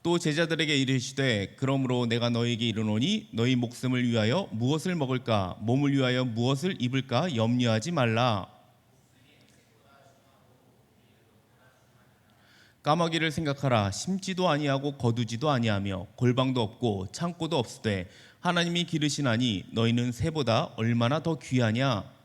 또 제자들에게 이르시되 그러므로 내가 너희에게 이르노니 너희 목숨을 위하여 무엇을 먹을까 몸을 위하여 무엇을 입을까 염려하지 말라. 까마귀를 생각하라. 심지도 아니하고 거두지도 아니하며 골방도 없고 창고도 없으되 하나님이 기르시나니 너희는 새보다 얼마나 더 귀하냐.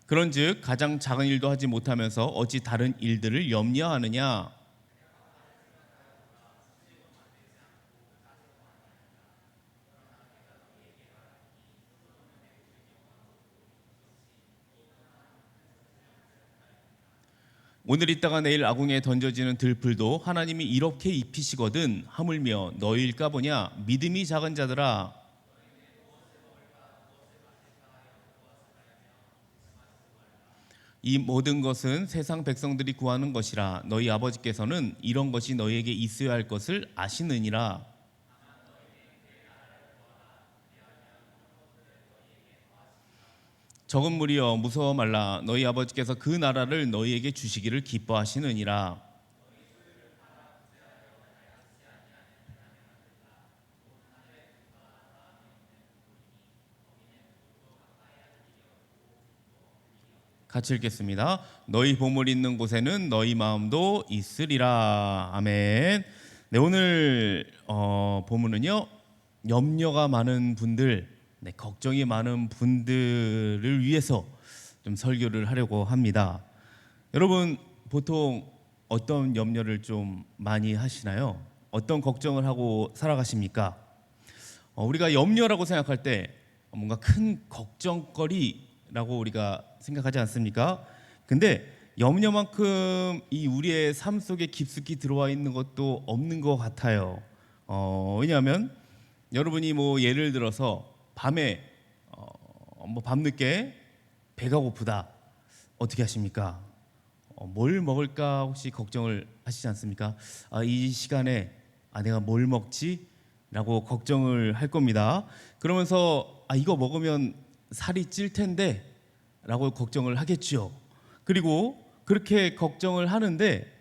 그런즉 가장 작은 일도 하지 못하면서 어찌 다른 일들을 염려하느냐. 오늘 있다가 내일 아궁이에 던져지는 들풀도 하나님이 이렇게 입히시거든 하물며 너희일까 보냐. 믿음이 작은 자들아. 이 모든 것은 세상 백성들이 구하는 것이라 너희 아버지께서는 이런 것이 너희에게 있어야 할 것을 아시느니라. 적은 무리여 무서워 말라. 너희 아버지께서 그 나라를 너희에게 주시기를 기뻐하시느니라. 같이 읽겠습니다. 너희 보물 있는 곳에는 너희 마음도 있으리라. 아멘. 네, 오늘 본문은요, 염려가 많은 분들, 걱정이 많은 분들을 위해서 좀 설교를 하려고 합니다. 여러분 보통 어떤 염려를 좀 많이 하시나요? 어떤 걱정을 하고 살아가십니까? 우리가 염려라고 생각할 때 뭔가 큰 걱정거리라고 우리가 생각하지 않습니까? 근데 염려만큼 이 우리의 삶 속에 깊숙이 들어와 있는 것도 없는 것 같아요. 왜냐하면 여러분이 뭐 예를 들어서 밤에 뭐 밤늦게 배가 고프다 어떻게 하십니까? 뭘 먹을까 혹시 걱정을 하시지 않습니까? 이 시간에 내가 뭘 먹지? 라고 걱정을 할 겁니다. 그러면서 이거 먹으면 살이 찔 텐데 라고 걱정을 하겠죠. 그리고 그렇게 걱정을 하는데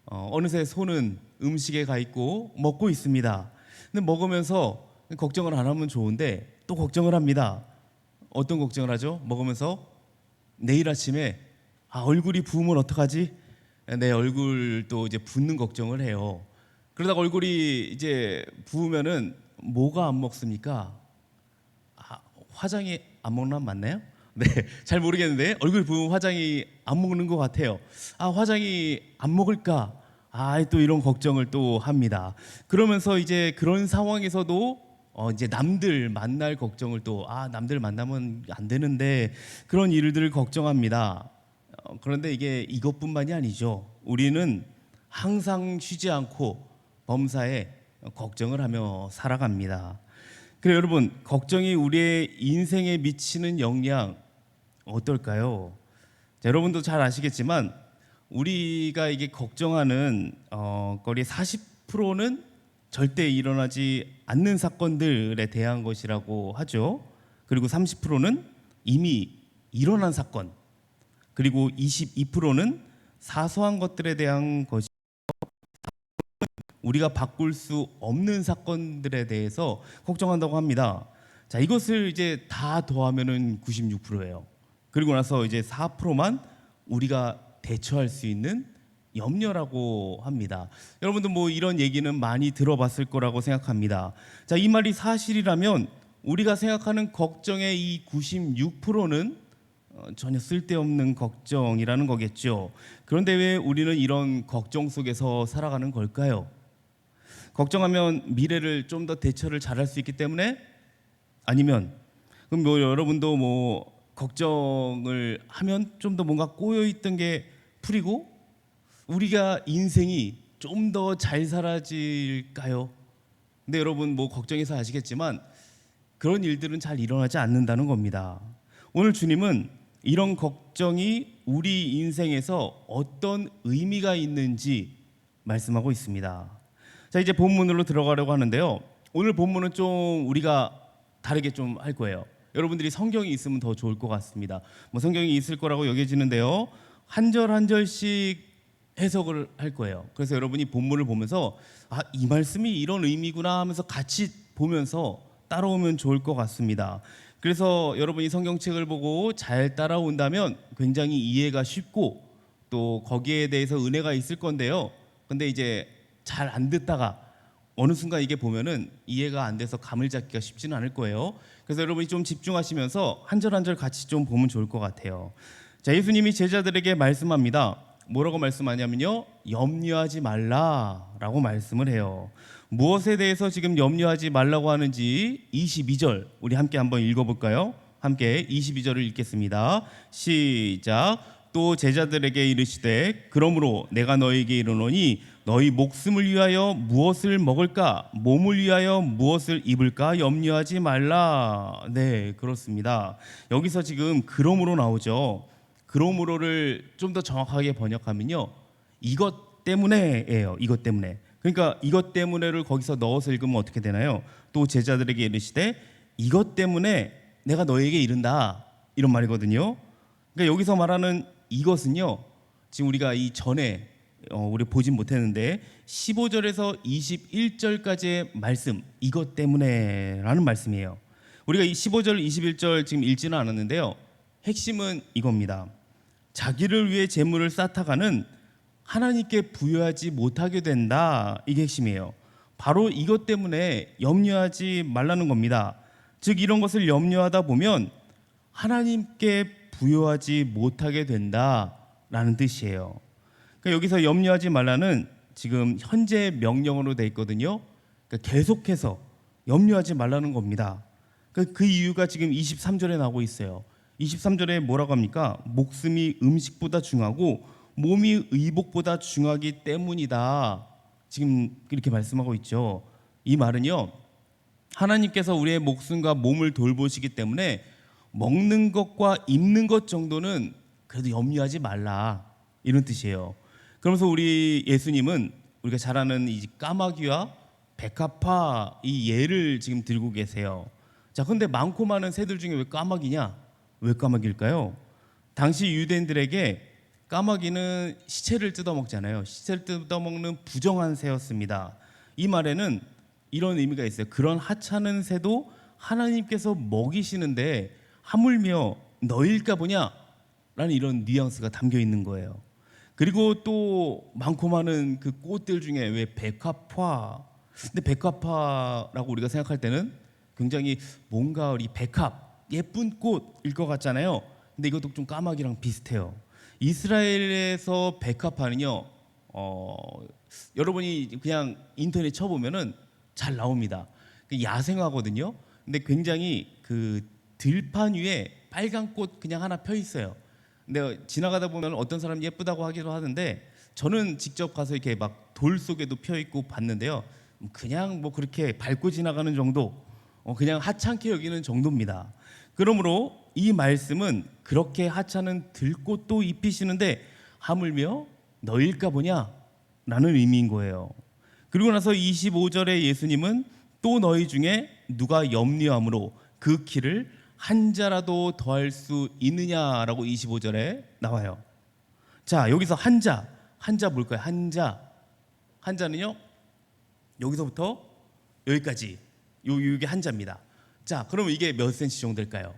어느새 손은 음식에 가 있고 먹고 있습니다. 근데 먹으면서 걱정을 안 하면 좋은데 또 걱정을 합니다. 어떤 걱정을 하죠? 먹으면서 내일 아침에 얼굴이 부으면 어떡하지? 내 얼굴도 이제 붓는 걱정을 해요. 그러다가 얼굴이 이제 부으면은 뭐가 안 먹습니까? 화장이 안 먹나 맞나요? 네, 잘 모르겠는데 얼굴 부으면 화장이 안 먹는 것 같아요. 화장이 안 먹을까? 또 이런 걱정을 또 합니다. 그러면서 이제 그런 상황에서도 이제 남들 만날 걱정을 또 남들 만나면 안 되는데 그런 일들을 걱정합니다. 그런데 이게 이것뿐만이 아니죠. 우리는 항상 쉬지 않고 범사에 걱정을 하며 살아갑니다. 그래 여러분, 걱정이 우리의 인생에 미치는 영향 어떨까요? 자, 여러분도 잘 아시겠지만 우리가 이게 걱정하는 거리 40%는 절대 일어나지 않는 사건들에 대한 것이라고 하죠. 그리고 30%는 이미 일어난 사건, 그리고 22%는 사소한 것들에 대한 것이 우리가 바꿀 수 없는 사건들에 대해서 걱정한다고 합니다. 자, 이것을 이제 다 더하면은 96%예요. 그리고 나서 이제 4%만 우리가 대처할 수 있는 염려라고 합니다. 여러분도 뭐 이런 얘기는 많이 들어봤을 거라고 생각합니다. 자, 이 말이 사실이라면 우리가 생각하는 걱정의 이 96%는 전혀 쓸데없는 걱정이라는 거겠죠. 그런데 왜 우리는 이런 걱정 속에서 살아가는 걸까요? 걱정하면 미래를 좀 더 대처를 잘할 수 있기 때문에? 아니면 그럼 뭐 여러분도 뭐 걱정을 하면 좀 더 뭔가 꼬여 있던 게 풀리고 우리가 인생이 좀 더 잘 살아질까요? 근데 여러분 뭐 걱정해서 아시겠지만 그런 일들은 잘 일어나지 않는다는 겁니다. 오늘 주님은 이런 걱정이 우리 인생에서 어떤 의미가 있는지 말씀하고 있습니다. 자, 이제 본문으로 들어가려고 하는데요. 오늘 본문은 좀 우리가 다르게 좀 할 거예요. 여러분들이 성경이 있으면 더 좋을 것 같습니다. 뭐 성경이 있을 거라고 여겨지는데요. 한 절 한 절씩 해석을 할 거예요. 그래서 여러분이 본문을 보면서 이 말씀이 이런 의미구나 하면서 같이 보면서 따라오면 좋을 것 같습니다. 그래서 여러분이 성경책을 보고 잘 따라온다면 굉장히 이해가 쉽고 또 거기에 대해서 은혜가 있을 건데요. 근데 이제 잘 안 듣다가 어느 순간 이게 보면은 이해가 안 돼서 감을 잡기가 쉽지는 않을 거예요. 그래서 여러분이 좀 집중하시면서 한 절 한 절 같이 좀 보면 좋을 것 같아요. 자, 예수님이 제자들에게 말씀합니다. 뭐라고 말씀하냐면요, 염려하지 말라라고 말씀을 해요. 무엇에 대해서 지금 염려하지 말라고 하는지 22절 우리 함께 한번 읽어볼까요? 함께 22절을 읽겠습니다. 시작. 또 제자들에게 이르시되 그러므로 내가 너희에게 이르노니 너희 목숨을 위하여 무엇을 먹을까, 몸을 위하여 무엇을 입을까 염려하지 말라. 네, 그렇습니다. 여기서 지금 그러므로 나오죠. 그러므로를 좀 더 정확하게 번역하면요, 이것 때문에예요. 이것 때문에. 그러니까 이것 때문에를 거기서 넣어서 읽으면 어떻게 되나요? 또 제자들에게 이르시되 이것 때문에 내가 너에게 이른다, 이런 말이거든요. 그러니까 여기서 말하는 이것은요, 지금 우리가 이 전에 우리 보진 못했는데 15절에서 21절까지의 말씀, 이것 때문에라는 말씀이에요. 우리가 이 15절, 21절 지금 읽지는 않았는데요, 핵심은 이겁니다. 자기를 위해 재물을 쌓다가는 하나님께 부여하지 못하게 된다. 이게 핵심이에요. 바로 이것 때문에 염려하지 말라는 겁니다. 즉 이런 것을 염려하다 보면 하나님께 부여하지 못하게 된다라는 뜻이에요. 그러니까 여기서 염려하지 말라는 지금 현재 명령어로 돼 있거든요. 그러니까 계속해서 염려하지 말라는 겁니다. 그 이유가 지금 23절에 나오고 있어요. 23절에 뭐라고 합니까? 목숨이 음식보다 중하고 몸이 의복보다 중하기 때문이다. 지금 이렇게 말씀하고 있죠. 이 말은요, 하나님께서 우리의 목숨과 몸을 돌보시기 때문에 먹는 것과 입는 것 정도는 그래도 염려하지 말라, 이런 뜻이에요. 그러면서 우리 예수님은 우리가 잘 아는 이 까마귀와 백합화 이 예를 지금 들고 계세요. 자, 근데 많고 많은 새들 중에 왜 까마귀냐? 왜 까마귀일까요? 당시 유대인들에게 까마귀는 시체를 뜯어먹잖아요. 시체를 뜯어먹는 부정한 새였습니다. 이 말에는 이런 의미가 있어요. 그런 하찮은 새도 하나님께서 먹이시는데 하물며 너일까 보냐? 라는 이런 뉘앙스가 담겨 있는 거예요. 그리고 또 많고 많은 그 꽃들 중에 왜 백합화, 근데 백합화라고 우리가 생각할 때는 굉장히 뭔가 우리 백합, 예쁜 꽃일 것 같잖아요. 근데 이것도 좀 까마귀랑 비슷해요. 이스라엘에서 백합화는요, 여러분이 그냥 인터넷 쳐보면은 잘 나옵니다. 야생화거든요. 근데 굉장히 그 들판 위에 빨간 꽃 그냥 하나 펴 있어요. 근데 지나가다 보면 어떤 사람 예쁘다고 하기도 하는데 저는 직접 가서 이렇게 막 돌 속에도 펴 있고 봤는데요. 그냥 뭐 그렇게 밟고 지나가는 정도, 그냥 하찮게 여기는 정도입니다. 그러므로 이 말씀은 그렇게 하찮은 들꽃도 입히시는데 하물며 너일까 보냐? 라는 의미인 거예요. 그리고 나서 25절에 예수님은 또 너희 중에 누가 염려함으로 그 키를 한 자라도 더할 수 있느냐라고 25절에 나와요. 자, 여기서 한자 뭘까요? 한자는요, 여기서부터 여기까지 이게 한자입니다. 자, 그러면 이게 몇 센치 정도 될까요?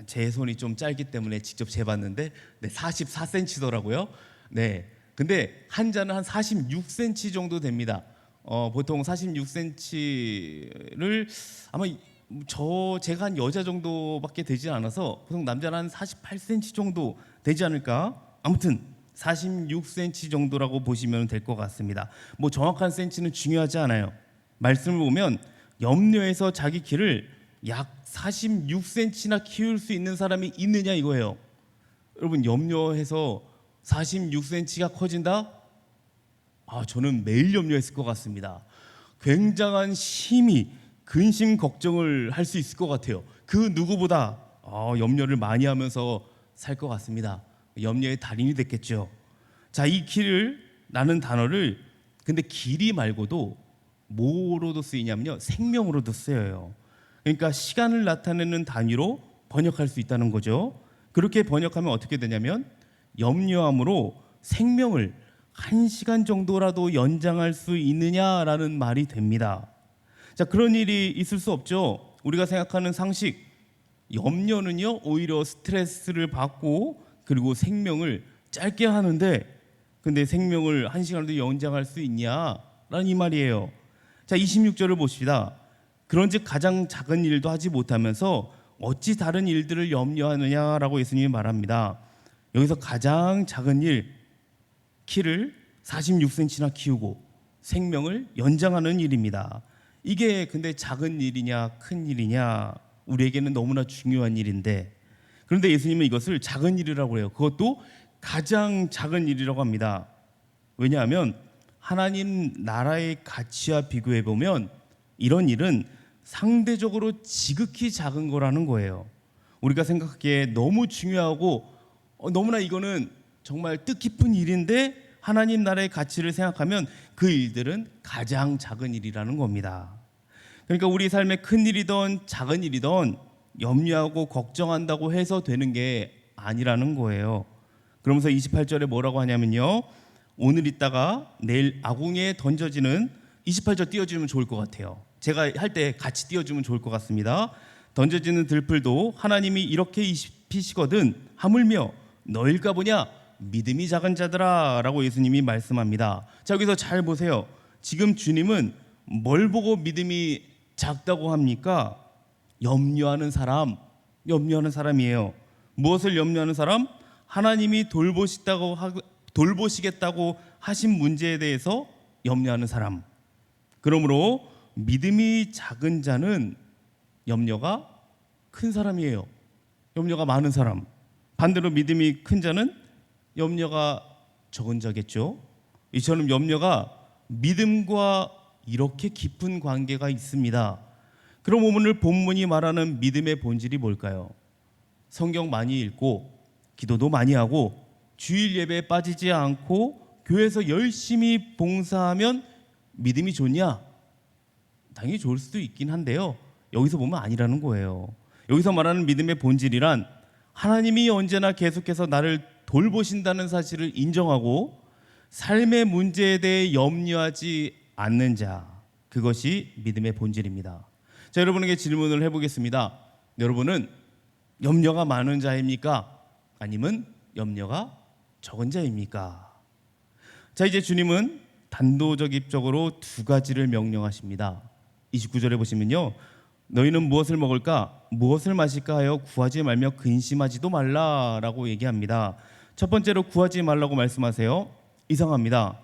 제 손이 좀 짧기 때문에 직접 재봤는데 44cm더라고요. 네, 근데 한자는 한 46cm 정도 됩니다. 보통 46cm를 아마 제가 한 여자 정도밖에 되지 않아서 보통 남자는 한 48cm 정도 되지 않을까? 아무튼 46cm 정도라고 보시면 될 것 같습니다. 뭐 정확한 센치는 중요하지 않아요. 말씀을 보면 염려해서 자기 키를 약 46cm나 키울 수 있는 사람이 있느냐 이거예요. 여러분, 염려해서 46cm가 커진다? 저는 매일 염려했을 것 같습니다. 굉장한 심히 근심 걱정을 할 수 있을 것 같아요. 그 누구보다 염려를 많이 하면서 살 것 같습니다. 염려의 달인이 됐겠죠. 자, 이 길이라는 단어를 근데 길이 말고도 뭐로도 쓰이냐면요, 생명으로도 쓰여요. 그러니까 시간을 나타내는 단위로 번역할 수 있다는 거죠. 그렇게 번역하면 어떻게 되냐면 염려함으로 생명을 1시간 정도라도 연장할 수 있느냐라는 말이 됩니다. 자, 그런 일이 있을 수 없죠. 우리가 생각하는 상식, 염려는요 오히려 스트레스를 받고 그리고 생명을 짧게 하는데, 근데 생명을 1시간도 연장할 수 있냐라는 이 말이에요. 자, 26절을 보십시다. 그런즉 가장 작은 일도 하지 못하면서 어찌 다른 일들을 염려하느냐라고 예수님이 말합니다. 여기서 가장 작은 일, 키를 46cm나 키우고 생명을 연장하는 일입니다. 이게 근데 작은 일이냐 큰 일이냐, 우리에게는 너무나 중요한 일인데, 그런데 예수님은 이것을 작은 일이라고 해요. 그것도 가장 작은 일이라고 합니다. 왜냐하면 하나님 나라의 가치와 비교해 보면 이런 일은 상대적으로 지극히 작은 거라는 거예요. 우리가 생각하기에 너무 중요하고 너무나 이거는 정말 뜻깊은 일인데, 하나님 나라의 가치를 생각하면 그 일들은 가장 작은 일이라는 겁니다. 그러니까 우리 삶에 큰 일이든 작은 일이든 염려하고 걱정한다고 해서 되는 게 아니라는 거예요. 그러면서 28절에 뭐라고 하냐면요, 오늘 있다가 내일 아궁이에 던져지는, 28절 띄워주면 좋을 것 같아요. 제가 할 때 같이 띄워주면 좋을 것 같습니다. 던져지는 들풀도 하나님이 이렇게 입히시거든 하물며 너일까 보냐 믿음이 작은 자들아 라고 예수님이 말씀합니다. 자, 여기서 잘 보세요. 지금 주님은 뭘 보고 믿음이 작다고 합니까? 염려하는 사람이에요. 무엇을 염려하는 사람? 하나님이 돌보시겠다고 하신 문제에 대해서 염려하는 사람. 그러므로 믿음이 작은 자는 염려가 큰 사람이에요. 염려가 많은 사람. 반대로 믿음이 큰 자는 염려가 적은 자겠죠. 이처럼 염려가 믿음과 이렇게 깊은 관계가 있습니다. 그럼 오늘 본문이 말하는 믿음의 본질이 뭘까요? 성경 많이 읽고 기도도 많이 하고 주일 예배에 빠지지 않고 교회에서 열심히 봉사하면 믿음이 좋냐? 당연히 좋을 수도 있긴 한데요, 여기서 보면 아니라는 거예요. 여기서 말하는 믿음의 본질이란 하나님이 언제나 계속해서 나를 돌보신다는 사실을 인정하고 삶의 문제에 대해 염려하지 않는 자, 그것이 믿음의 본질입니다. 자, 여러분에게 질문을 해보겠습니다. 여러분은 염려가 많은 자입니까? 아니면 염려가 적은 자입니까? 자, 이제 주님은 단도직입적으로 두 가지를 명령하십니다. 29절에 보시면요, 너희는 무엇을 먹을까 무엇을 마실까 하여 구하지 말며 근심하지도 말라라고 얘기합니다. 첫 번째로 구하지 말라고 말씀하세요. 이상합니다.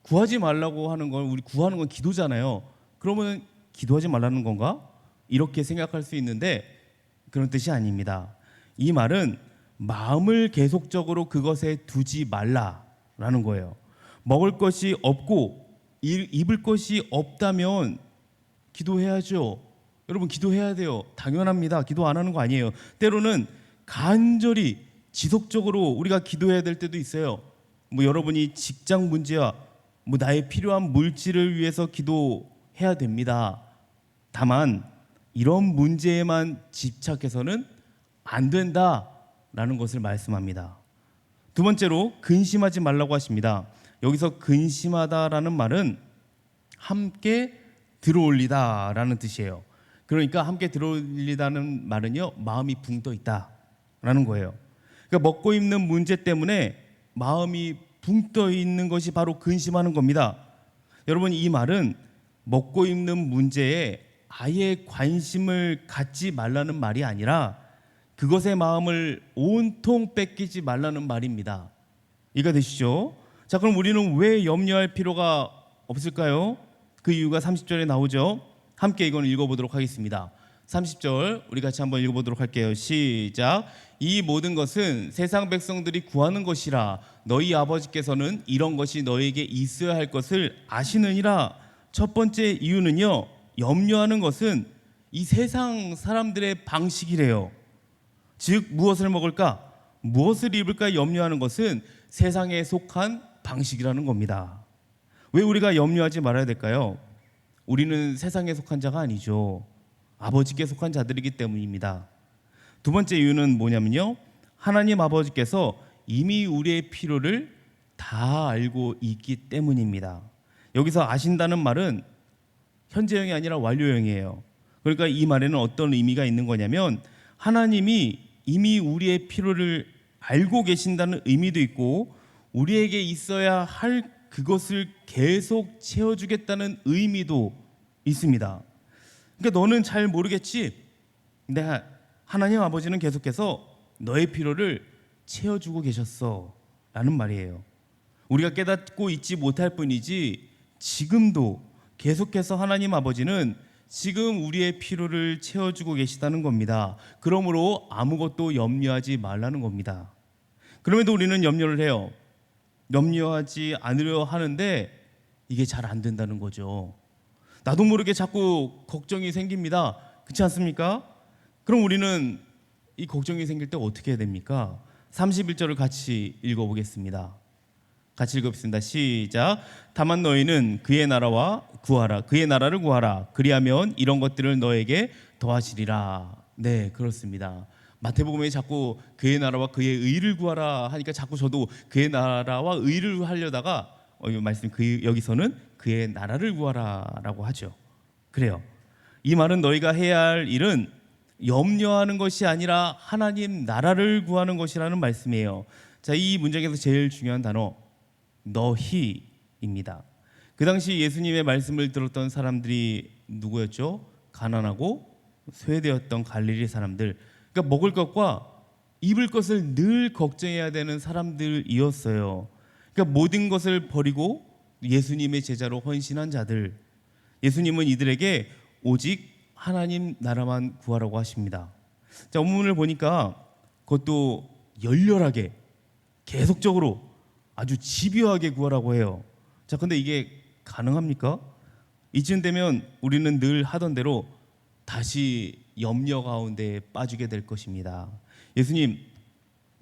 구하지 말라고 하는 건, 우리 구하는 건 기도잖아요. 그러면 기도하지 말라는 건가? 이렇게 생각할 수 있는데 그런 뜻이 아닙니다. 이 말은 마음을 계속적으로 그것에 두지 말라라는 거예요. 먹을 것이 없고 입을 것이 없다면 기도해야죠. 여러분, 기도해야 돼요. 당연합니다. 기도 안 하는 거 아니에요. 때로는 간절히 지속적으로 우리가 기도해야 될 때도 있어요. 여러분이 직장 문제와 나의 필요한 물질을 위해서 기도해야 됩니다. 다만 이런 문제에만 집착해서는 안 된다라는 것을 말씀합니다. 두 번째로 근심하지 말라고 하십니다. 여기서 근심하다라는 말은 함께 들어올리다라는 뜻이에요. 그러니까 함께 들어올리다는 말은요, 마음이 붕 떠 있다라는 거예요. 그러니까 먹고 입는 문제 때문에 마음이 붕 떠 있는 것이 바로 근심하는 겁니다. 여러분, 이 말은 먹고 입는 문제에 아예 관심을 갖지 말라는 말이 아니라 그것의 마음을 온통 뺏기지 말라는 말입니다. 이해가 되시죠? 자, 그럼 우리는 왜 염려할 필요가 없을까요? 그 이유가 30절에 나오죠. 함께 이건 읽어보도록 하겠습니다. 30절 우리 같이 한번 읽어보도록 할게요. 시작. 이 모든 것은 세상 백성들이 구하는 것이라 너희 아버지께서는 이런 것이 너희에게 있어야 할 것을 아시느니라. 첫 번째 이유는요, 염려하는 것은 이 세상 사람들의 방식이래요. 즉 무엇을 먹을까 무엇을 입을까 염려하는 것은 세상에 속한 방식이라는 겁니다. 왜 우리가 염려하지 말아야 될까요? 우리는 세상에 속한 자가 아니죠. 아버지께 속한 자들이기 때문입니다. 두 번째 이유는 뭐냐면요, 하나님 아버지께서 이미 우리의 필요를 다 알고 있기 때문입니다. 여기서 아신다는 말은 현재형이 아니라 완료형이에요. 그러니까 이 말에는 어떤 의미가 있는 거냐면 하나님이 이미 우리의 필요를 알고 계신다는 의미도 있고 우리에게 있어야 할 그것을 계속 채워주겠다는 의미도 있습니다. 그러니까 너는 잘 모르겠지? 근데 하나님 아버지는 계속해서 너의 필요를 채워주고 계셨어 라는 말이에요. 우리가 깨닫고 있지 못할 뿐이지 지금도 계속해서 하나님 아버지는 지금 우리의 필요를 채워주고 계시다는 겁니다. 그러므로 아무것도 염려하지 말라는 겁니다. 그럼에도 우리는 염려를 해요. 염려하지 않으려 하는데 이게 잘 안 된다는 거죠. 나도 모르게 자꾸 걱정이 생깁니다. 그렇지 않습니까? 그럼 우리는 이 걱정이 생길 때 어떻게 해야 됩니까? 31절을 같이 읽어보겠습니다. 같이 읽어보겠습니다. 시작. 다만 너희는 그의 나라와 구하라. 그의 나라를 구하라. 그리하면 이런 것들을 너에게 더하시리라. 네, 그렇습니다. 마태복음에 자꾸 그의 나라와 그의 의를 구하라 하니까 자꾸 저도 그의 나라와 의를 하려다가 이 말씀 여기서는 그의 나라를 구하라라고 하죠. 그래요. 이 말은 너희가 해야 할 일은 염려하는 것이 아니라 하나님 나라를 구하는 것이라는 말씀이에요. 자, 이 문장에서 제일 중요한 단어 너희입니다. 그 당시 예수님의 말씀을 들었던 사람들이 누구였죠? 가난하고 소외되었던 갈릴리 사람들. 그러니까 먹을 것과 입을 것을 늘 걱정해야 되는 사람들이었어요. 그러니까 모든 것을 버리고 예수님의 제자로 헌신한 자들. 예수님은 이들에게 오직 하나님 나라만 구하라고 하십니다. 자, 본문을 보니까 그것도 열렬하게 계속적으로 아주 집요하게 구하라고 해요. 자, 근데 이게 가능합니까? 이쯤 되면 우리는 늘 하던 대로 다시 염려 가운데 빠지게 될 것입니다. 예수님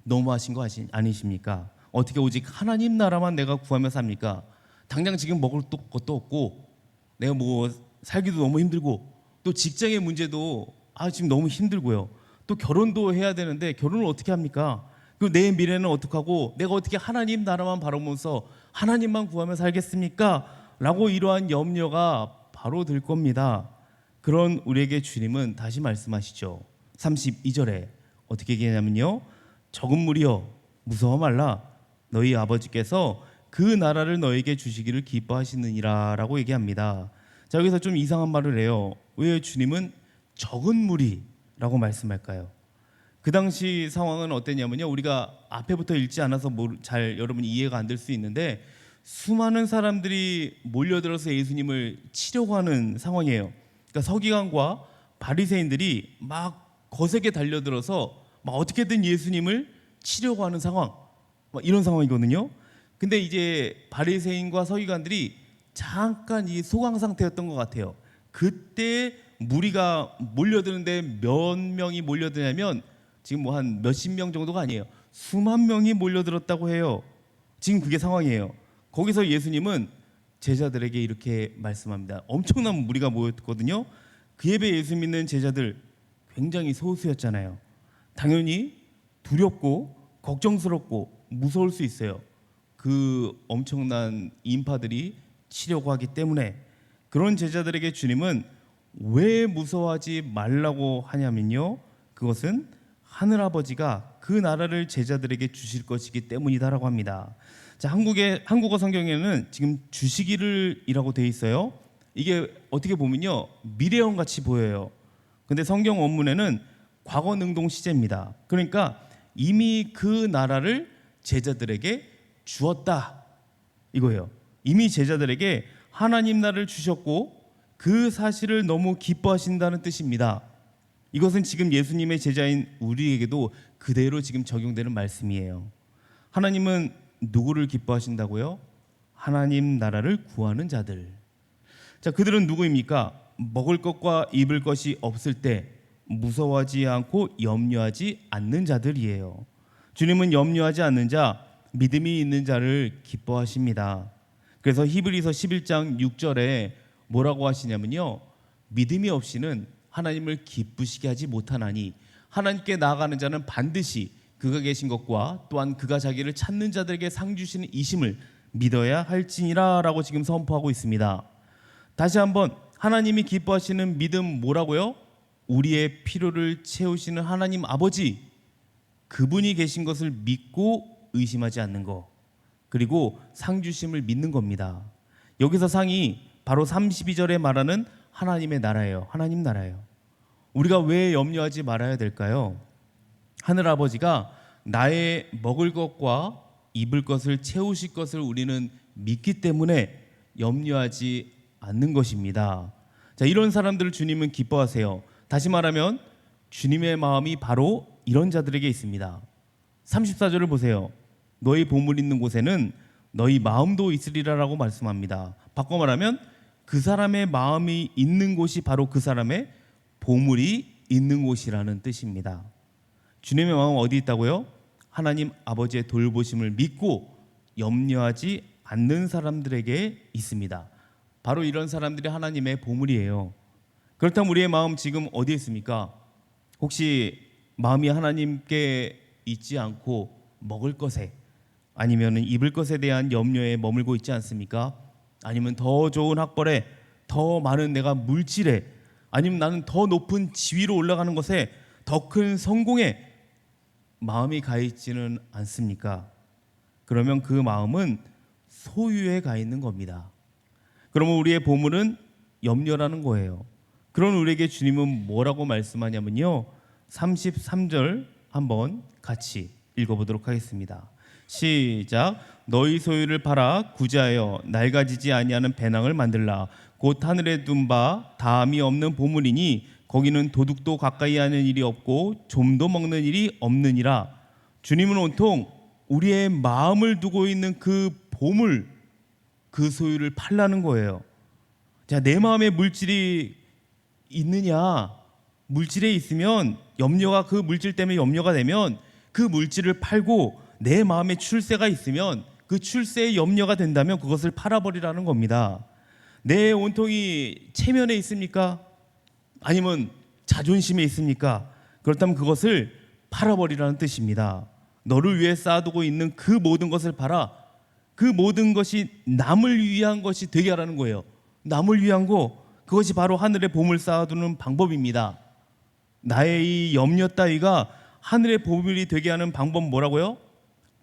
너무하신 거 아니십니까? 어떻게 오직 하나님 나라만 내가 구하며 삽니까? 당장 지금 먹을 것도 없고 내가 뭐 살기도 너무 힘들고 또 직장의 문제도 지금 너무 힘들고요. 또 결혼도 해야 되는데 결혼을 어떻게 합니까? 그리고 내 미래는 어떡하고 내가 어떻게 하나님 나라만 바라보면서 하나님만 구하며 살겠습니까? 라고 이러한 염려가 바로 들 겁니다. 그런 우리에게 주님은 다시 말씀하시죠. 32절에 어떻게 얘기하냐면요, 적은 무리여 무서워 말라. 너희 아버지께서 그 나라를 너에게 주시기를 기뻐하시느니라 라고 얘기합니다. 자, 여기서 좀 이상한 말을 해요. 왜 주님은 적은 무리라고 말씀할까요? 그 당시 상황은 어땠냐면요, 우리가 앞에부터 읽지 않아서 잘 여러분 이해가 안 될 수 있는데 수많은 사람들이 몰려들어서 예수님을 치려고 하는 상황이에요. 그러니까 서기관과 바리새인들이 막 거세게 달려들어서 막 어떻게든 예수님을 치려고 하는 상황, 막 이런 상황이거든요. 근데 이제 바리새인과 서기관들이 잠깐 이 소강 상태였던 것 같아요. 그때 무리가 몰려드는데 몇 명이 몰려드냐면 지금 뭐 한 몇십 명 정도가 아니에요. 수만 명이 몰려들었다고 해요. 지금 그게 상황이에요. 거기서 예수님은 제자들에게 이렇게 말씀합니다. 엄청난 무리가 모였거든요. 그에 비해 예수 믿는 제자들 굉장히 소수였잖아요. 당연히 두렵고 걱정스럽고 무서울 수 있어요. 그 엄청난 인파들이 치려고 하기 때문에. 그런 제자들에게 주님은 왜 무서워하지 말라고 하냐면요, 그것은 하늘아버지가 그 나라를 제자들에게 주실 것이기 때문이다라고 합니다. 자, 한국어 성경에는 지금 주시기를이라고 돼 있어요. 이게 어떻게 보면요 미래형 같이 보여요. 근데 성경 원문에는 과거 능동 시제입니다. 그러니까 이미 그 나라를 제자들에게 주었다 이거예요. 이미 제자들에게 하나님 나라를 주셨고 그 사실을 너무 기뻐하신다는 뜻입니다. 이것은 지금 예수님의 제자인 우리에게도 그대로 지금 적용되는 말씀이에요. 하나님은 누구를 기뻐하신다고요? 하나님 나라를 구하는 자들. 자, 그들은 누구입니까? 먹을 것과 입을 것이 없을 때 무서워하지 않고 염려하지 않는 자들이에요. 주님은 염려하지 않는 자, 믿음이 있는 자를 기뻐하십니다. 그래서 히브리서 11장 6절에 뭐라고 하시냐면요, 믿음이 없이는 하나님을 기쁘시게 하지 못하나니 하나님께 나아가는 자는 반드시 그가 계신 것과 또한 그가 자기를 찾는 자들에게 상 주시는 이심을 믿어야 할지니라 라고 지금 선포하고 있습니다. 다시 한번 하나님이 기뻐하시는 믿음 뭐라고요? 우리의 필요를 채우시는 하나님 아버지, 그분이 계신 것을 믿고 의심하지 않는 것, 그리고 상 주심을 믿는 겁니다. 여기서 상이 바로 32절에 말하는 하나님의 나라예요. 하나님 나라예요. 우리가 왜 염려하지 말아야 될까요? 하늘 아버지가 나의 먹을 것과 입을 것을 채우실 것을 우리는 믿기 때문에 염려하지 않는 것입니다. 자, 이런 사람들을 주님은 기뻐하세요. 다시 말하면 주님의 마음이 바로 이런 자들에게 있습니다. 34절을 보세요. 너희 보물 있는 곳에는 너희 마음도 있으리라라고 말씀합니다. 바꿔 말하면 그 사람의 마음이 있는 곳이 바로 그 사람의 보물이 있는 곳이라는 뜻입니다. 주님의 마음은 어디 있다고요? 하나님 아버지의 돌보심을 믿고 염려하지 않는 사람들에게 있습니다. 바로 이런 사람들이 하나님의 보물이에요. 그렇다면 우리의 마음 지금 어디에 있습니까? 혹시 마음이 하나님께 있지 않고 먹을 것에 아니면 입을 것에 대한 염려에 머물고 있지 않습니까? 아니면 더 좋은 학벌에, 더 많은 내가 물질에, 아니면 나는 더 높은 지위로 올라가는 것에, 더 큰 성공에 마음이 가 있지는 않습니까? 그러면 그 마음은 소유에 가 있는 겁니다. 그러면 우리의 보물은 염려라는 거예요. 그런 우리에게 주님은 뭐라고 말씀하냐면요, 33절 한번 같이 읽어보도록 하겠습니다. 시작. 너희 소유를 팔아 구제하여 낡아지지 아니하는 배낭을 만들라. 곧 하늘에 둔 바 다함이 없는 보물이니 거기는 도둑도 가까이 하는 일이 없고 좀도 먹는 일이 없느니라. 주님은 온통 우리의 마음을 두고 있는 그 보물, 그 소유를 팔라는 거예요. 자, 내 마음에 물질이 있느냐? 물질에 있으면 염려가, 그 물질 때문에 염려가 되면 그 물질을 팔고, 내 마음에 출세가 있으면 그 출세에 염려가 된다면 그것을 팔아버리라는 겁니다. 내 온통이 체면에 있습니까? 아니면 자존심에 있습니까? 그렇다면 그것을 팔아버리라는 뜻입니다. 너를 위해 쌓아두고 있는 그 모든 것을 팔아 그 모든 것이 남을 위한 것이 되게 하라는 거예요. 남을 위한 거, 그것이 바로 하늘의 보물 쌓아두는 방법입니다. 나의 이 염려 따위가 하늘의 보물이 되게 하는 방법 뭐라고요?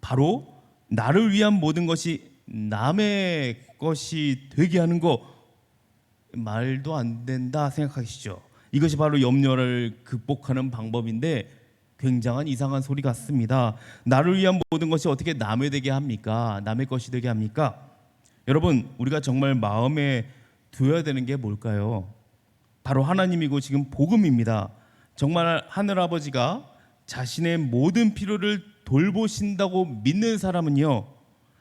바로 나를 위한 모든 것이 남의 것이 되게 하는 거, 말도 안 된다 생각하시죠? 이것이 바로 염려를 극복하는 방법인데 굉장한 이상한 소리 같습니다. 나를 위한 모든 것이 어떻게 남의 되게 합니까? 남의 것이 되게 합니까? 여러분, 우리가 정말 마음에 두어야 되는 게 뭘까요? 바로 하나님이고 지금 복음입니다. 정말 하늘아버지가 자신의 모든 필요를 돌보신다고 믿는 사람은요,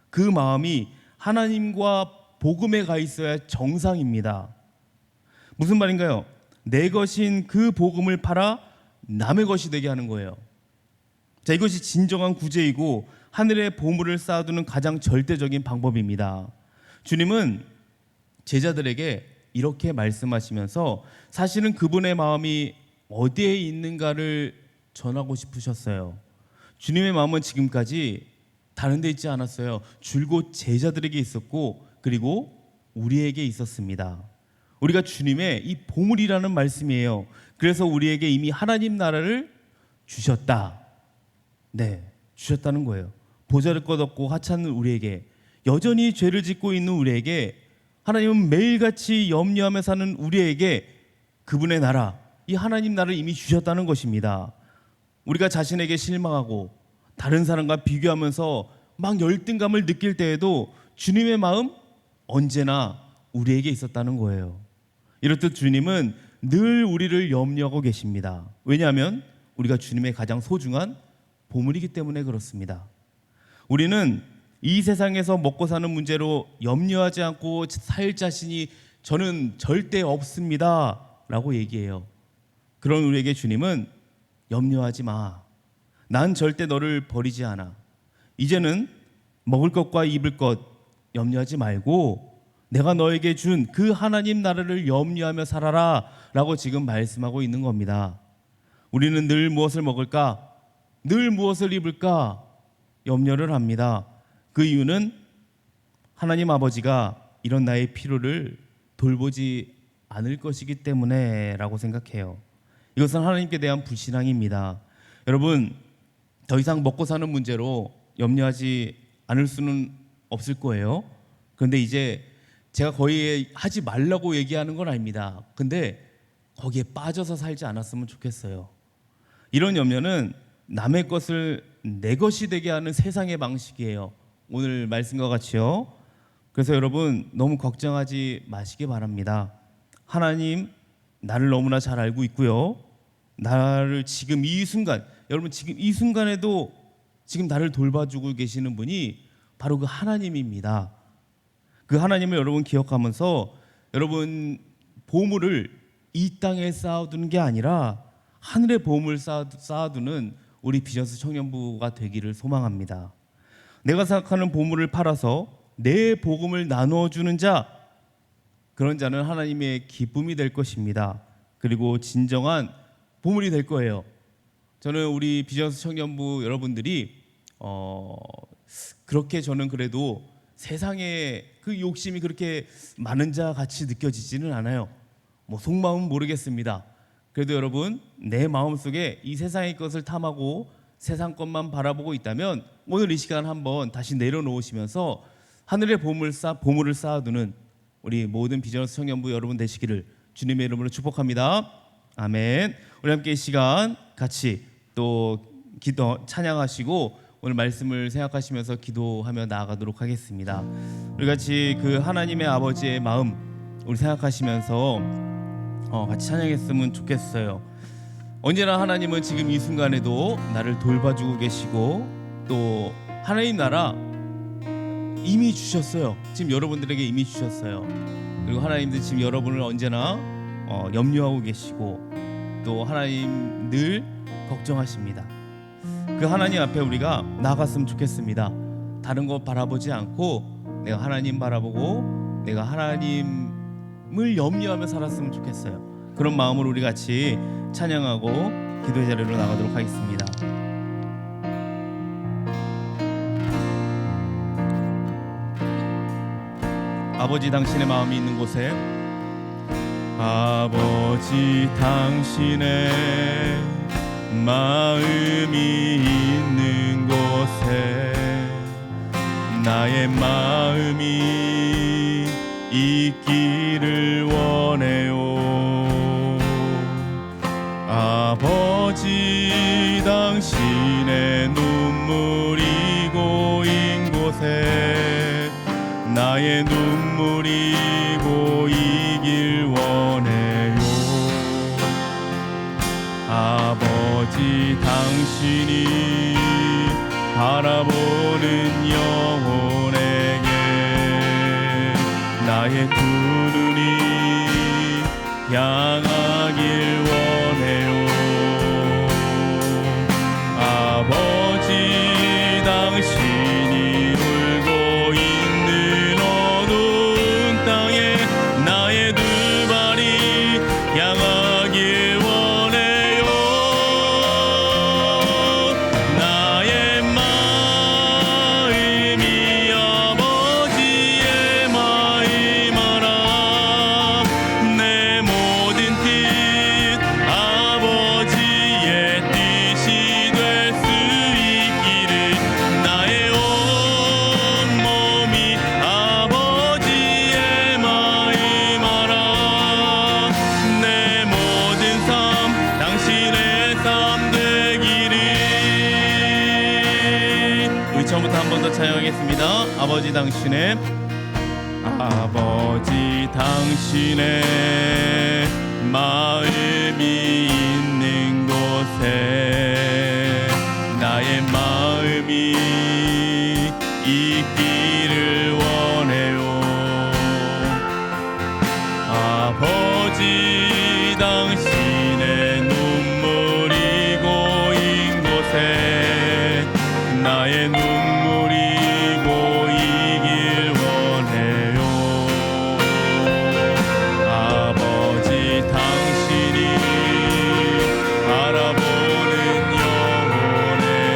그 마음이 하나님과 복음에 가 있어야 정상입니다. 무슨 말인가요? 내 것인 그 복음을 팔아 남의 것이 되게 하는 거예요. 자, 이것이 진정한 구제이고 하늘의 보물을 쌓아두는 가장 절대적인 방법입니다. 주님은 제자들에게 이렇게 말씀하시면서 사실은 그분의 마음이 어디에 있는가를 전하고 싶으셨어요. 주님의 마음은 지금까지 다른 데 있지 않았어요. 줄곧 제자들에게 있었고, 그리고 우리에게 있었습니다. 우리가 주님의 이 보물이라는 말씀이에요. 그래서 우리에게 이미 하나님 나라를 주셨다. 네, 주셨다는 거예요. 보잘것없고 하찮은 우리에게, 여전히 죄를 짓고 있는 우리에게, 하나님은 매일같이 염려하며 사는 우리에게 그분의 나라, 이 하나님 나라를 이미 주셨다는 것입니다. 우리가 자신에게 실망하고 다른 사람과 비교하면서 막 열등감을 느낄 때에도 주님의 마음 언제나 우리에게 있었다는 거예요. 이렇듯 주님은 늘 우리를 염려하고 계십니다. 왜냐하면 우리가 주님의 가장 소중한 보물이기 때문에 그렇습니다. 우리는 이 세상에서 먹고 사는 문제로 염려하지 않고 살 자신이 저는 절대 없습니다 라고 얘기해요. 그런 우리에게 주님은 염려하지 마. 난 절대 너를 버리지 않아. 이제는 먹을 것과 입을 것 염려하지 말고 내가 너에게 준 그 하나님 나라를 염려하며 살아라 라고 지금 말씀하고 있는 겁니다. 우리는 늘 무엇을 먹을까? 늘 무엇을 입을까 염려를 합니다. 그 이유는 하나님 아버지가 이런 나의 필요를 돌보지 않을 것이기 때문에 라고 생각해요. 이것은 하나님께 대한 불신앙입니다. 여러분, 더 이상 먹고 사는 문제로 염려하지 않을 수는 없을 거예요. 그런데 이제 제가 거의 하지 말라고 얘기하는 건 아닙니다. 근데 거기에 빠져서 살지 않았으면 좋겠어요. 이런 염려는 남의 것을 내 것이 되게 하는 세상의 방식이에요. 오늘 말씀과 같이요. 그래서 여러분 너무 걱정하지 마시기 바랍니다. 하나님 나를 너무나 잘 알고 있고요. 나를 지금 이 순간, 여러분 지금 이 순간에도 지금 나를 돌봐주고 계시는 분이 바로 그 하나님입니다. 그 하나님을 여러분 기억하면서 여러분 보물을 이 땅에 쌓아두는 게 아니라 하늘의 보물 쌓아두는 우리 비전스 청년부가 되기를 소망합니다. 내가 생각하는 보물을 팔아서 내 복음을 나누어주는 자, 그런 자는 하나님의 기쁨이 될 것입니다. 그리고 진정한 보물이 될 거예요. 저는 우리 비전스 청년부 여러분들이 그렇게 저는 그래도 세상에 그 욕심이 그렇게 많은 자 같이 느껴지지는 않아요. 뭐 속마음은 모르겠습니다. 그래도 여러분 내 마음속에 이 세상의 것을 탐하고 세상 것만 바라보고 있다면 오늘 이 시간 한번 다시 내려놓으시면서 하늘의 보물을 쌓아두는 우리 모든 비전스 청년부 여러분 되시기를 주님의 이름으로 축복합니다. 아멘. 우리 함께 이 시간 같이 또 기도 찬양하시고 오늘 말씀을 생각하시면서 기도하며 나아가도록 하겠습니다. 우리 같이 그 하나님의 아버지의 마음 우리 생각하시면서 같이 찬양했으면 좋겠어요. 언제나 하나님은 지금 이 순간에도 나를 돌봐주고 계시고 또 하나님 나라 이미 주셨어요. 지금 여러분들에게 이미 주셨어요. 그리고 하나님도 지금 여러분을 언제나 염려하고 계시고 또 하나님 늘 걱정하십니다. 그 하나님 앞에 우리가 나아갔으면 좋겠습니다. 다른 것 바라보지 않고 내가 하나님 바라보고 내가 하나님을 염려하며 살았으면 좋겠어요. 그런 마음으로 우리 같이 찬양하고 기도의 자리로 나가도록 하겠습니다. 아버지 당신의 마음이 있는 곳에, 아버지 당신의 마음이 있는 곳에 나의 마음이 있기를 원해요. 아버지 당신의 눈물이 고인 곳에 나의 눈물이 고이길 원해요. 아버지 당신이 바라보는 영혼에게 나의 두 눈이 향하길 원해요. 아버지 당신이 울고 있는 어두운 땅에 나의 두 발이 향하길 원해요. 나의 마음이 아버지의 마음 알아. 내 모든 뜻 아버지의 뜻이 될 수 있기를 나의 온 몸이 아버지의 마음 알아. 내 모든 삶 당신의 삶 되기를. 우리 처음부터 한 번 더 찬양하겠습니다. 아버지 당신의 마음이 있는 곳에 나의 마음이 있기를 원해요. 아버지 당신의 눈물이 고인 곳에 나의 눈물이 고이길 원해요. 아버지 당신이 바라보는 영혼에게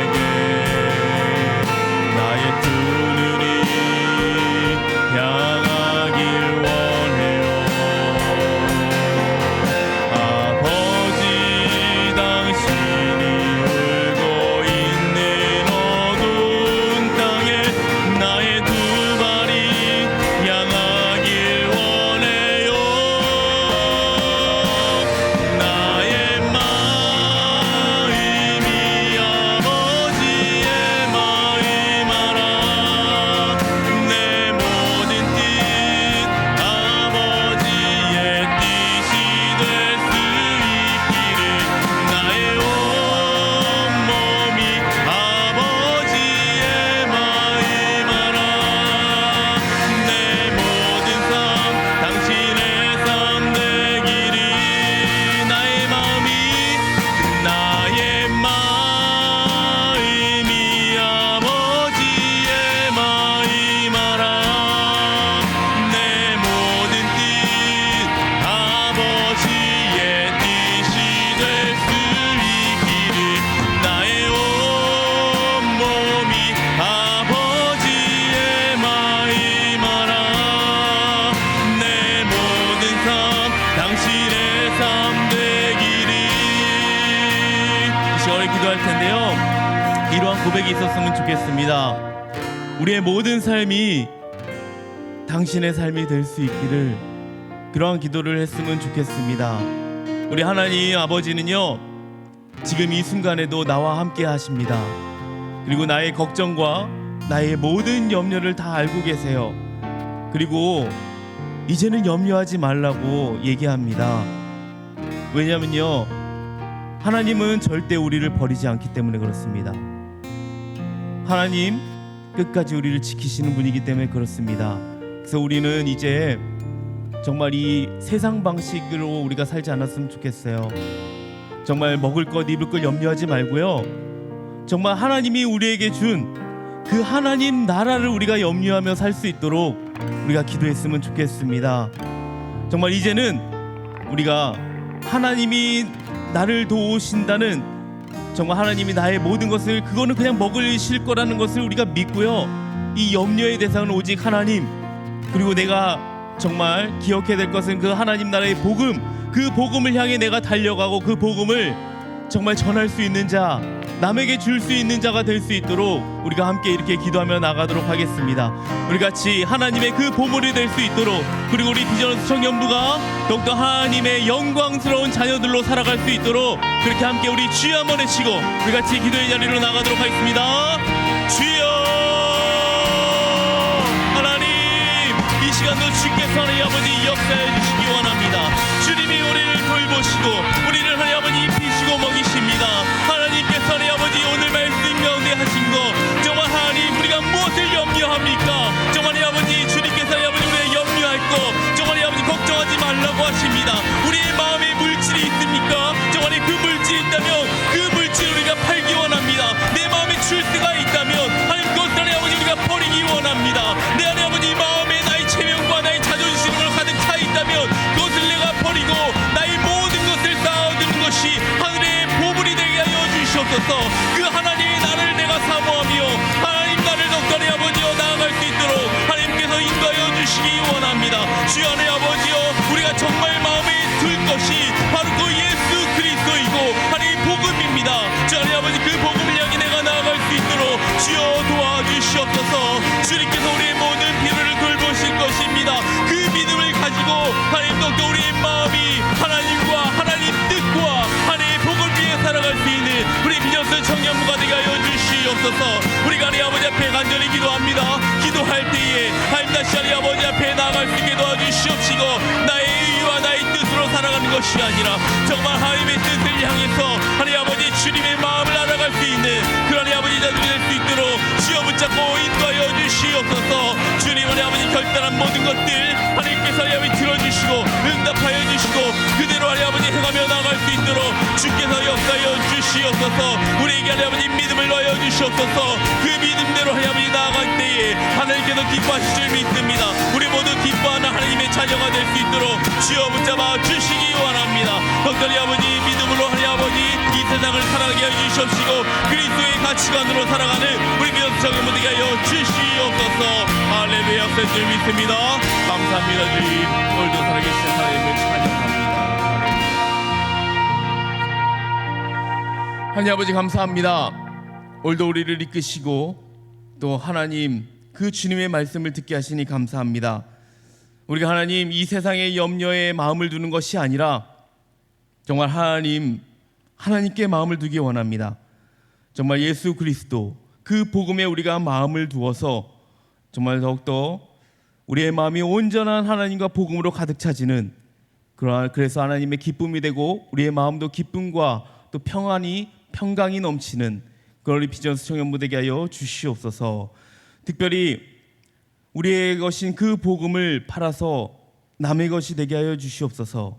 고백이 있었으면 좋겠습니다. 우리의 모든 삶이 당신의 삶이 될 수 있기를, 그러한 기도를 했으면 좋겠습니다. 우리 하나님 아버지는요, 지금 이 순간에도 나와 함께 하십니다. 그리고 나의 걱정과 나의 모든 염려를 다 알고 계세요. 그리고 이제는 염려하지 말라고 얘기합니다. 왜냐면요, 하나님은 절대 우리를 버리지 않기 때문에 그렇습니다. 하나님 끝까지 우리를 지키시는 분이기 때문에 그렇습니다. 그래서 우리는 이제 정말 이 세상 방식으로 우리가 살지 않았으면 좋겠어요. 정말 먹을 것 입을 것 염려하지 말고요, 정말 하나님이 우리에게 준 그 하나님 나라를 우리가 염려하며 살 수 있도록 우리가 기도했으면 좋겠습니다. 정말 이제는 우리가 하나님이 나를 도우신다는, 정말 하나님이 나의 모든 것을, 그거는 그냥 먹으실 거라는 것을 우리가 믿고요, 이 염려의 대상은 오직 하나님, 그리고 내가 정말 기억해야 될 것은 그 하나님 나라의 복음, 그 복음을 향해 내가 달려가고 그 복음을 정말 전할 수 있는 자, 남에게 줄 수 있는 자가 될 수 있도록 우리가 함께 이렇게 기도하며 나가도록 하겠습니다. 우리 같이 하나님의 그 보물이 될 수 있도록, 그리고 우리 비전스 청년부가 더욱더 하나님의 영광스러운 자녀들로 살아갈 수 있도록 그렇게 함께 우리 주여 한번 외치고 우리 같이 기도의 자리로 나가도록 하겠습니다. 주여 하나님, 이 시간도 주께서 하나님 아버지 역사해 주시기 원합니다. 주님이 우리를 돌보시고 우리를 하나님 아버지 입히시고 먹이십니다. 하나님께서 하나님 아버지 오늘 말씀 가운데 하신 거, 정말 하나님 우리가 무엇을 염려합니까? 정말 하나님 아버지 주님께서 하나님 아버지 우리의 염려할 거, 정말 하나님 아버지 걱정하지 말라고 하십니다. 우리의 마음에 물질이 있습니까? 정말 그 물질이 있다면 그 물질을 우리가 팔기 원합니다. 내 마음에 출세가 있다면 하나님 그것을 하나님 아버지 우리가 버리기 원합니다. 내 하나님 아버지 마음에 나의 체면과 나의 자존심으로 가득 차 있다면 그것을 내가 버리고 나의 모든 것을 쌓아두는 것이 하늘의 보물이 되게 하여 주시옵소서. 그 하나님의 나를 내가 사모하며 하나님 나를 더욱더 내 아버지여 나아갈 수 있도록 하나님께서 인도하여 주시기 원합니다. 주여 하나님 아버지여, 우리가 정말 마음에 들 것이 바로 그 예수 그리스도이고 하나님 복음입니다. 주여 하나님 아버지, 그 복음을 향해 내가 나아갈 수 있도록 주여 도와주시옵소서. 주님께서 우리의 모든 필요를 돌보실 것입니다. 그 믿음을 가지고 하나님 더욱더 우리의 마음이 하나님과 하나님 뜻과 하나님의 복을 위해 살아갈 수 있는 우리 비전스 청년부가 되게 하여 주시옵소서. 우리가 하나님 아버지 앞에 간절히 기도합니다. 기도할 때에 하나님 다시 하나님 아버지 앞에 나아갈 수 있게 도와주시옵시고, 나의 의와 나의 뜻으로 살아가는 것이 아니라 정말 하나님의 뜻을 향해서 하나님 아버지 주님의 마음을 알아갈 수 있는 그런 하나님 아버지 자들이 될 수 있도록 주여 붙잡고 인도하여 주시옵소서. 주님 하나님 아버지 결단한 모든 것들 하나님께서 하나님 아버지 들어주시고 응답하여 주시고 그대로 하나님 아버지 행하며 나아갈 수 있도록 주께서 역사하여 주시옵소서. 우리에게 하나님 아버지 믿음을 넣어 주시옵소서. 그 믿음대로 하나님 아버지 나아갈 때에 하나님께서 기뻐하실 줄 믿습니다. 우리 모두 기뻐하는 하나님의 자녀가 될 수 있도록 주여 붙잡아 주시기 원합니다. 덕분에 아버지 믿음으로 하나님 아버지 이 세상을 살아가게 하여 주시옵시고 그리스도의 가치관으로 살아가는 우리 비전스 청년부들에게 하여 주시옵소서. 할렐루야. 줄 믿습니다. 감사합니다. 주님, 오늘도 살아계신 하나님을 찬양합니다. 하나님 아버지 감사합니다. 오늘도 우리를 이끄시고 또 하나님 그 주님의 말씀을 듣게 하시니 감사합니다. 우리가 하나님 이 세상의 염려에 마음을 두는 것이 아니라 정말 하나님께 마음을 두기 원합니다. 정말 예수 그리스도 그 복음에 우리가 마음을 두어서 정말 더욱더 우리의 마음이 온전한 하나님과 복음으로 가득 차지는, 그래서 하나님의 기쁨이 되고 우리의 마음도 기쁨과 또 평강이 넘치는 그런 우리 비전스 청년부되게 하여 주시옵소서. 특별히 우리의 것인 그 복음을 팔아서 남의 것이 되게 하여 주시옵소서.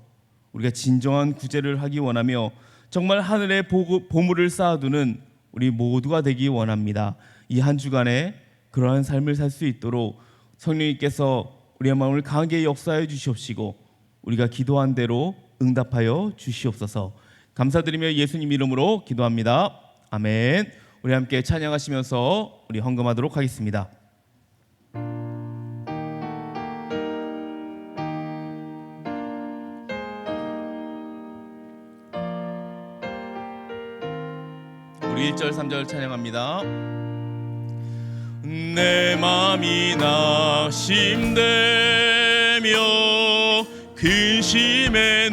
우리가 진정한 구제를 하기 원하며 정말 하늘의 보물을 쌓아두는 우리 모두가 되기 원합니다. 이 한 주간에 그러한 삶을 살 수 있도록 성령님께서 우리의 마음을 강하게 역사해 주시옵시고 우리가 기도한 대로 응답하여 주시옵소서. 감사드리며 예수님 이름으로 기도합니다. 아멘. 우리 함께 찬양하시면서 우리 헌금하도록 하겠습니다. 우리 1절 3절 찬양합니다. 내 맘이 낙심되며 근심에